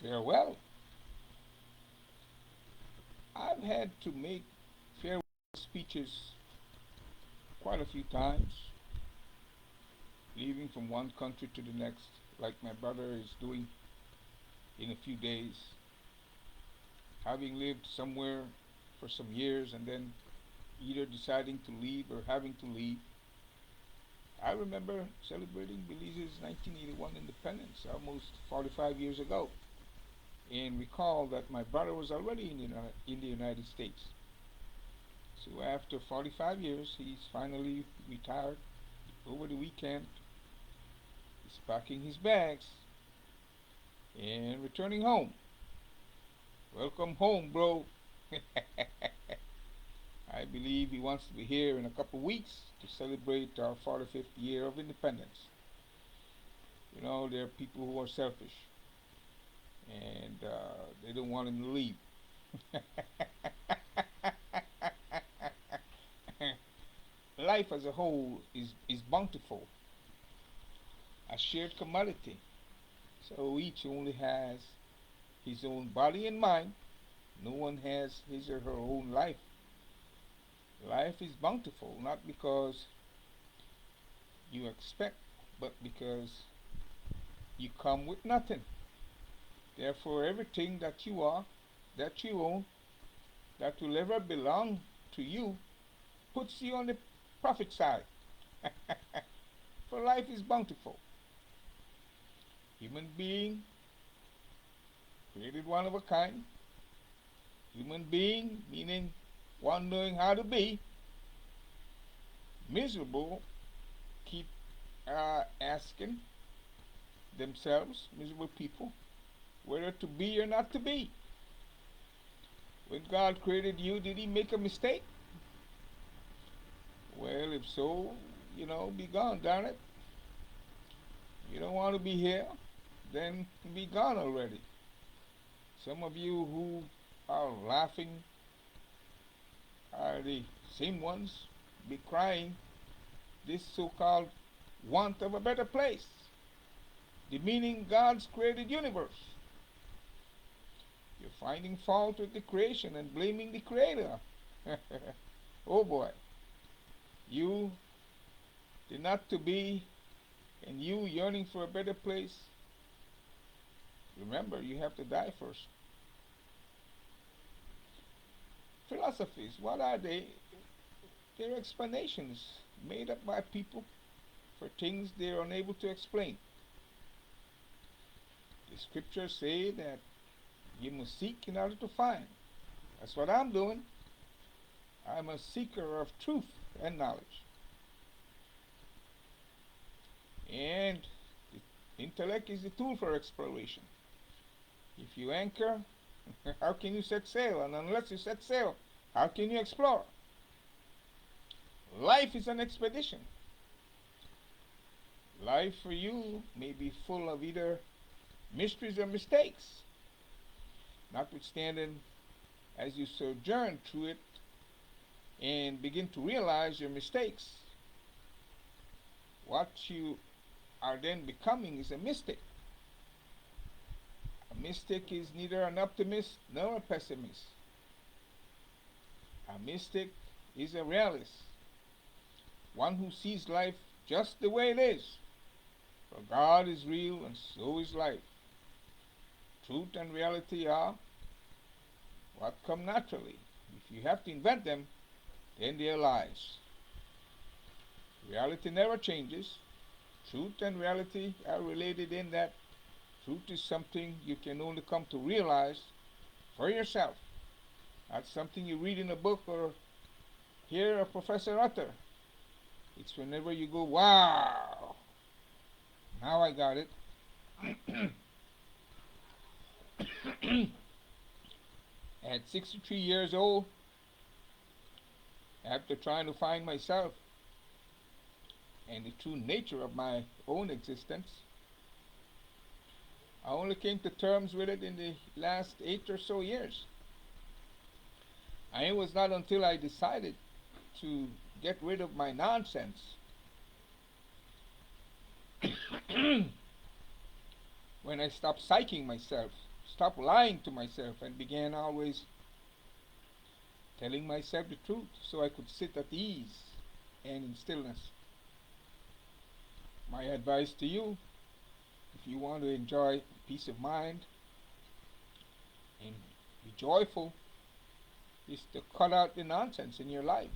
Farewell. I've had to make farewell speeches quite a few times, leaving from one country to the next, like my brother is doing in a few days, having lived somewhere for some years and then either deciding to leave or having to leave. I remember celebrating Belize's 1981 independence almost 45 years ago and recall that my brother was already in the United States. So after 45 years, he's finally retired. Over the weekend, he's packing his bags and returning home. Welcome home, bro. I believe he wants to be here in a couple of weeks to celebrate our 45th year of independence. You know, there are people who are selfish and they don't want him to leave. Life as a whole is bountiful, a shared commodity. So each only has his own body and mind. No one has his or her own life. Life is bountiful, not because you expect, but because you come with nothing. Therefore, everything that you are, that you own, that will ever belong to you, puts you on the profit side. For life is bountiful. Human being created one of a kind. Human being meaning one knowing how to be. Miserable keep asking themselves, miserable people, whether to be or not to be. When God created you, did He make a mistake? Well, if so, be gone, darn it. You don't want to be here, then be gone already. Some of you who are laughing are the same ones be crying this so-called want of a better place, demeaning God's created universe. You're finding fault with the creation and blaming the creator. Oh boy. You, the not to be, and you yearning for a better place. Remember, you have to die first. Philosophies, what are they? They're explanations made up by people for things they're unable to explain. The scriptures say that you must seek in order to find. That's what I'm doing. I'm a seeker of truth and knowledge. And the intellect is the tool for exploration. If you anchor, how can you set sail? And unless you set sail, how can you explore? Life is an expedition. Life for you may be full of either mysteries or mistakes. Notwithstanding, as you sojourn through it and begin to realize your mistakes, what you are then becoming is a mystic. A mystic is neither an optimist nor a pessimist. A mystic is a realist, one who sees life just the way it is. For God is real and so is life. Truth and reality are what come naturally. If you have to invent them, then they are lies. Reality never changes. Truth and reality are related in that truth is something you can only come to realize for yourself. Not something you read in a book or hear a professor utter. It's whenever you go, wow, now I got it. At 63 years old, after trying to find myself and the true nature of my own existence, I only came to terms with it in the last 8 or so years. And it was not until I decided to get rid of my nonsense when I stopped psyching myself, stopped lying to myself and began always telling myself the truth so I could sit at ease and in stillness. My advice to you, if you want to enjoy peace of mind and be joyful, is to cut out the nonsense in your life.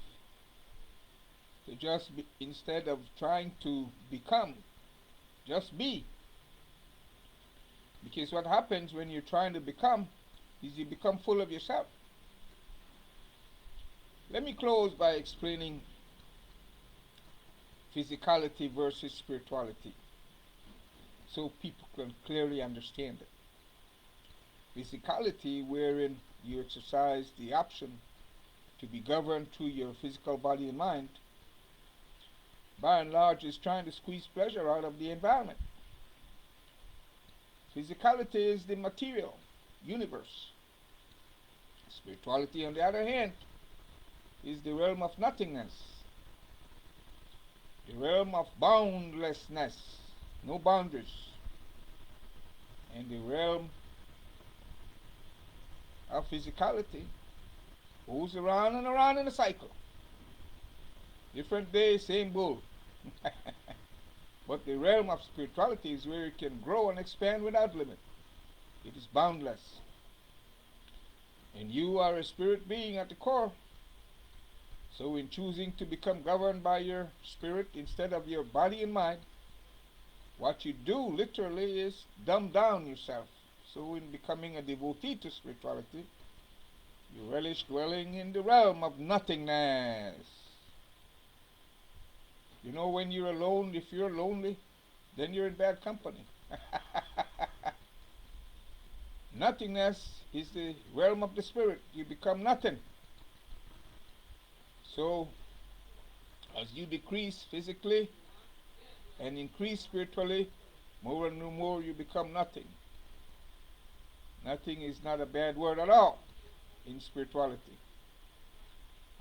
To just be, instead of trying to become, just be. Because what happens when you're trying to become is you become full of yourself. Let me close by explaining physicality versus spirituality so people can clearly understand it. Physicality, wherein you exercise the option to be governed through your physical body and mind, by and large is trying to squeeze pleasure out of the environment. Physicality is the material universe. Spirituality, on the other hand, is the realm of nothingness, the realm of boundlessness, no boundaries, and the realm of physicality goes around and around in a cycle. Different day, same bull. But the realm of spirituality is where it can grow and expand without limit. It is boundless. And you are a spirit being at the core. So in choosing to become governed by your spirit instead of your body and mind, what you do literally is dumb down yourself. So in becoming a devotee to spirituality, you relish dwelling in the realm of nothingness. You know, when you're alone, if you're lonely, then you're in bad company. Nothingness is the realm of the spirit. You become nothing. So, as you decrease physically and increase spiritually, more and more you become nothing. Nothing is not a bad word at all in spirituality.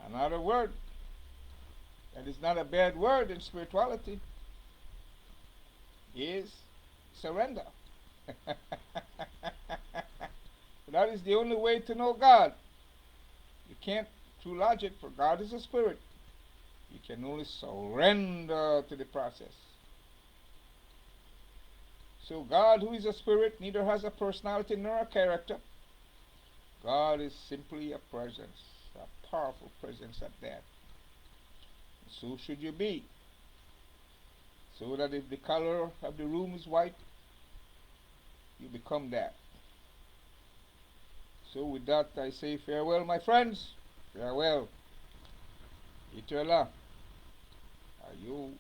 Another word that is not a bad word in spirituality is surrender. That is the only way to know God. You can't through logic, for God is a spirit. You can only surrender to the process. So God, who is a spirit, neither has a personality nor a character. God is simply a presence, a powerful presence at that. So should you be. So that if the color of the room is white, you become that. So with that I say farewell, my friends. Farewell. Ito lang. Ayo.